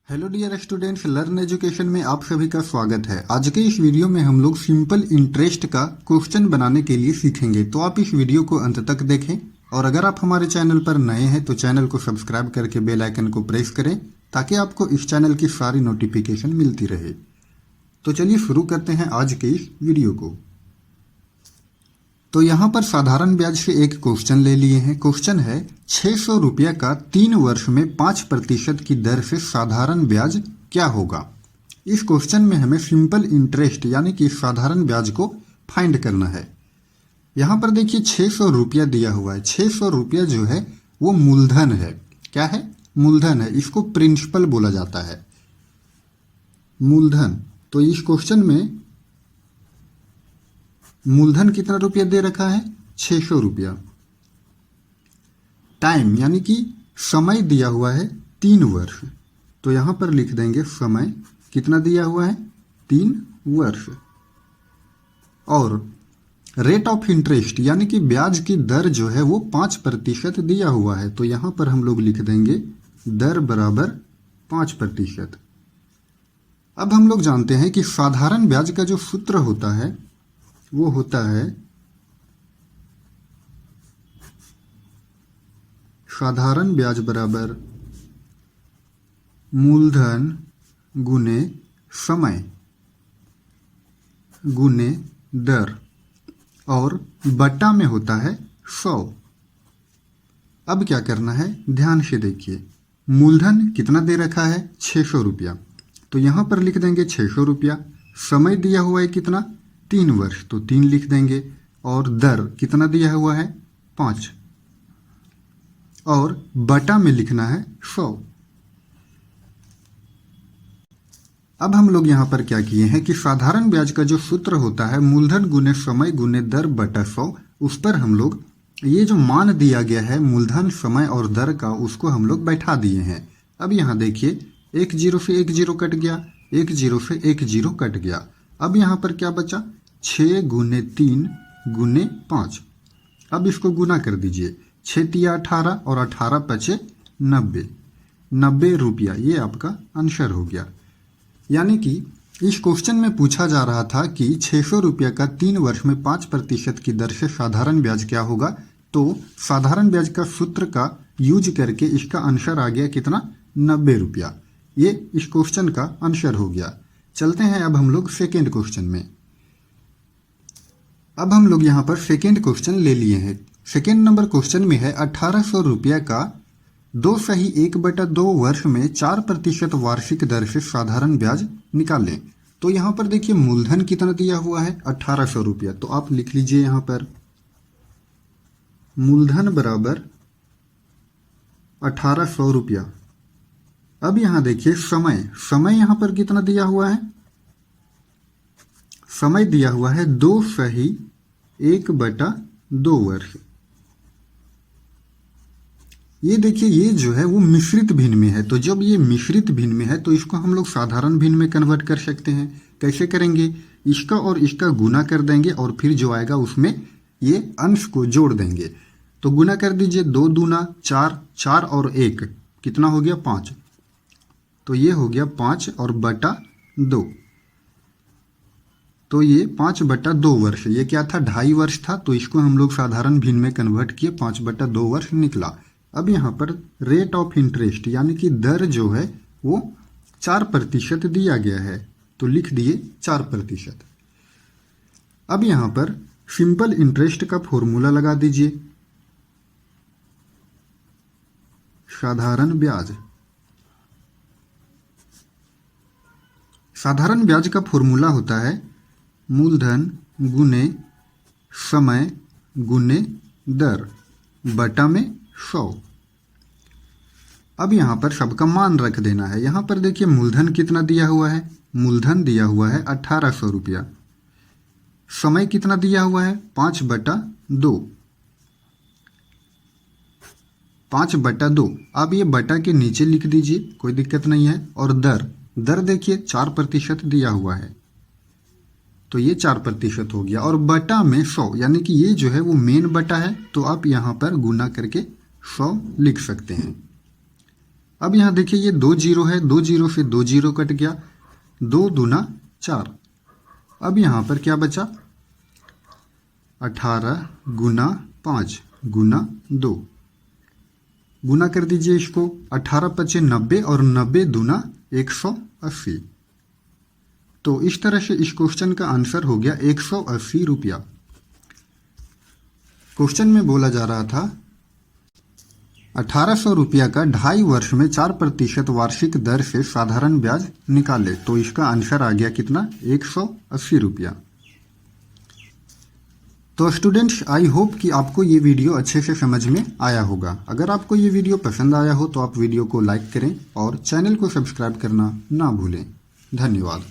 Hello dear students, learn education में आप सभी का स्वागत है। आज के इस वीडियो में हम लोग सिंपल इंटरेस्ट का क्वेश्चन बनाने के लिए सीखेंगे, तो आप इस वीडियो को अंत तक देखें। और अगर आप हमारे चैनल पर नए हैं तो चैनल को सब्सक्राइब करके बेल आइकन को प्रेस करें ताकि आपको इस चैनल की सारी नोटिफिकेशन मिलती रहे। तो चलिए शुरू करते हैं आज के इस वीडियो को। तो यहाँ पर साधारण ब्याज से एक क्वेश्चन ले लिए हैं। क्वेश्चन है 600 रुपये का 3 वर्ष में 5% की दर से साधारण ब्याज क्या होगा। इस क्वेश्चन में हमें सिंपल इंटरेस्ट यानी कि साधारण ब्याज को फाइंड करना है। यहाँ पर देखिए 600 रुपया दिया हुआ है। 600 रुपया जो है वो मूलधन है। क्या है? मूलधन है। इसको प्रिंसिपल बोला जाता है, मूलधन। तो इस क्वेश्चन में मूलधन कितना रुपया दे रखा है? 600 रुपया। टाइम यानी कि समय दिया हुआ है 3 वर्ष। तो यहां पर लिख देंगे समय कितना दिया हुआ है? 3 वर्ष। और रेट ऑफ इंटरेस्ट यानी कि ब्याज की दर जो है वो 5% दिया हुआ है। तो यहां पर हम लोग लिख देंगे दर बराबर 5%। अब हम लोग जानते हैं कि साधारण ब्याज का जो सूत्र होता है वो होता है साधारण ब्याज बराबर मूलधन गुने समय गुने दर और बट्टा में होता है 100। अब क्या करना है, ध्यान से देखिए। मूलधन कितना दे रखा है? 600 रुपया। तो यहां पर लिख देंगे 600 रुपया। समय दिया हुआ है कितना? 3 वर्ष। तो 3 लिख देंगे। और दर कितना दिया हुआ है? 5। और बटा में लिखना है 100। अब हम लोग यहां पर क्या किए हैं कि साधारण ब्याज का जो सूत्र होता है मूलधन गुने समय गुने दर बटा 100, उस पर हम लोग ये जो मान दिया गया है मूलधन समय और दर का, उसको हम लोग बैठा दिए हैं। अब यहां देखिए 1 0 से 1 0 कट गया, 1 0 से 1 0 कट गया। अब यहाँ पर क्या बचा? 6 गुने 3 गुने 5। अब इसको गुना कर दीजिए। 6 तिया 18 और 18 पचे 90। 90 रुपया ये आपका आंसर हो गया। यानी कि इस क्वेश्चन में पूछा जा रहा था कि 600 रुपया का 3 वर्ष में 5% की दर से साधारण ब्याज क्या होगा। तो साधारण ब्याज का सूत्र का यूज करके इसका आंसर आ गया कितना? 90 रुपया। ये इस क्वेश्चन का आंसर हो गया। चलते हैं अब हम लोग सेकेंड क्वेश्चन में। अब हम लोग यहाँ पर सेकेंड क्वेश्चन ले लिए हैं। सेकेंड नंबर क्वेश्चन में है 1800 रुपया का 2/1/2 वर्ष में 4% वार्षिक दर से साधारण ब्याज निकालें। तो यहाँ पर देखिए मूलधन कितना दिया हुआ है? 1800 रुपया। तो आप लिख लीजिए यहाँ पर मूलधन बराबर 1800 रुपया। अब यहां देखिए समय यहां पर कितना दिया हुआ है? समय दिया हुआ है 2/1/2 वर्ष। ये देखिए ये जो है वो मिश्रित भिन्न में है। तो जब ये मिश्रित भिन्न में है तो इसको हम लोग साधारण भिन्न में कन्वर्ट कर सकते हैं। कैसे करेंगे? इसका और इसका गुना कर देंगे और फिर जो आएगा उसमें ये अंश को जोड़ देंगे। तो गुना कर दीजिए। 2 दूना 4, 4 और 1 कितना हो गया? 5। तो ये हो गया 5 और बटा 2। तो ये 5/2 वर्ष। ये क्या था? 2.5 वर्ष था। तो इसको हम लोग साधारण भिन्न में कन्वर्ट किए, 5/2 वर्ष निकला। अब यहाँ पर रेट ऑफ इंटरेस्ट यानी कि दर जो है वो 4% दिया गया है। तो लिख दिए 4%। अब यहाँ पर सिंपल इंटरेस्ट का फॉर्मूला लगा दीजिए। साधारण ब्याज, साधारण ब्याज का फॉर्मूला होता है मूलधन गुने समय गुने दर बटा में 100। अब यहां पर सबका मान रख देना है। यहां पर देखिए मूलधन कितना दिया हुआ है? मूलधन दिया हुआ है 1800 रुपया। समय कितना दिया हुआ है? 5/2। 5/2। अब ये बटा के नीचे लिख दीजिए, कोई दिक्कत नहीं है। और दर देखिए 4% दिया हुआ है। तो ये 4% हो गया। और बटा में 100 यानी कि ये जो है वो मेन बटा है। तो आप यहाँ पर गुना करके 100 लिख सकते हैं। अब यहाँ देखिए ये 2 जीरो है, 2 जीरो से 2 जीरो कट गया, 2 दूना 4। अब यहाँ पर क्या बचा, 18 गुना 5 गुना 2। गुना कर दीजिए इसको, 18 पचे 90 और 90 दूना 180। तो इस तरह से इस क्वेश्चन का आंसर हो गया 180 रुपया। क्वेश्चन में बोला जा रहा था 1800 रुपया का 2.5 वर्ष में 4% वार्षिक दर से साधारण ब्याज निकाले। तो इसका आंसर आ गया कितना, 180 रुपया। तो स्टूडेंट्स, आई होप कि आपको ये वीडियो अच्छे से समझ में आया होगा। अगर आपको ये वीडियो पसंद आया हो तो आप वीडियो को लाइक करें और चैनल को सब्सक्राइब करना ना भूलें। धन्यवाद।